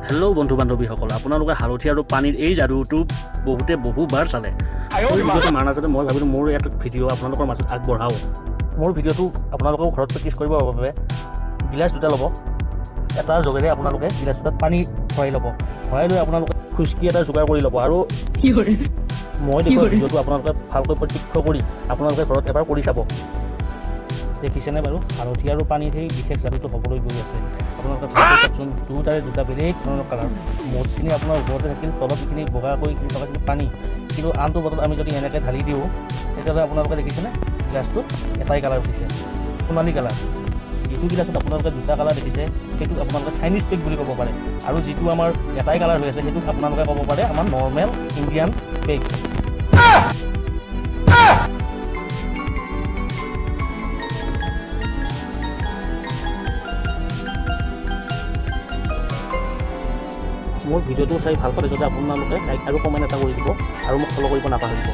Hello' বন্ধু বান্ধৱীসকল, আপোনালোকে হালধি আৰু পানীৰ এই যাদুটো বহুবাৰ চালে। ভিডিঅ'টো মাৰ নাজানে মই ভাবিলোঁ মোৰ ইয়াত ভিডিঅ' আপোনালোকৰ মাজত আগবঢ়াওঁ। মোৰ ভিডিঅ'টো আপোনালোকেও ঘৰত প্ৰেক্টিছ কৰিবৰ বাবে গিলাচ দুটা ল'ব। এটাৰ যোগেৰে আপোনালোকে গিলাচ দুটাত পানী ভৰাই ল'ব। ভৰাই লৈ আপোনালোকে খুচকি এটা যোগাৰ কৰি ল'ব আৰু মই দেখুওৱা ভিডিঅ'টো আপোনালোকে ভালকৈ প্ৰত্যক্ষ কৰি আপোনালোকে ঘৰত এবাৰ কৰি চাব। দেখিছেনে বাৰু? হালধি আৰু পানীত সেই বিশেষ যাদুটো হ'বলৈ গৈ আছে। আপোনালোকে ভালকৈ চাওকচোন, দুটাৰে দুটা বেলেগ ধৰণৰ কালাৰ। মদখিনি আপোনাৰ ওপৰতে থাকিল, তলত যিখিনি বগাকৈ থকা পানী, কিন্তু আনটো বটলত আমি যদি এনেকৈ ঢালি দিওঁ তেতিয়াহ'লে আপোনালোকে দেখিছেনে গিলাচটোত এটাই কালাৰ উঠিছে, সোণালী কালাৰ। যিটো গিলাচত আপোনালোকে দুটা কালাৰ দেখিছে সেইটোক আপোনালোকে চাইনিজ পেক বুলি ক'ব পাৰে, আৰু যিটো আমাৰ এটাই কালাৰ হৈ আছে সেইটোক আপোনালোকে ক'ব পাৰে আমাৰ নৰ্মেল ইণ্ডিয়ান পেক। মোৰ ভিডিঅ'টো চাই ভাল পালে যদি আপোনালোকে লাইক আৰু কমেণ্ট এটা কৰি দিব আৰু মোক ফ'ল' কৰিব নাপাহৰিব।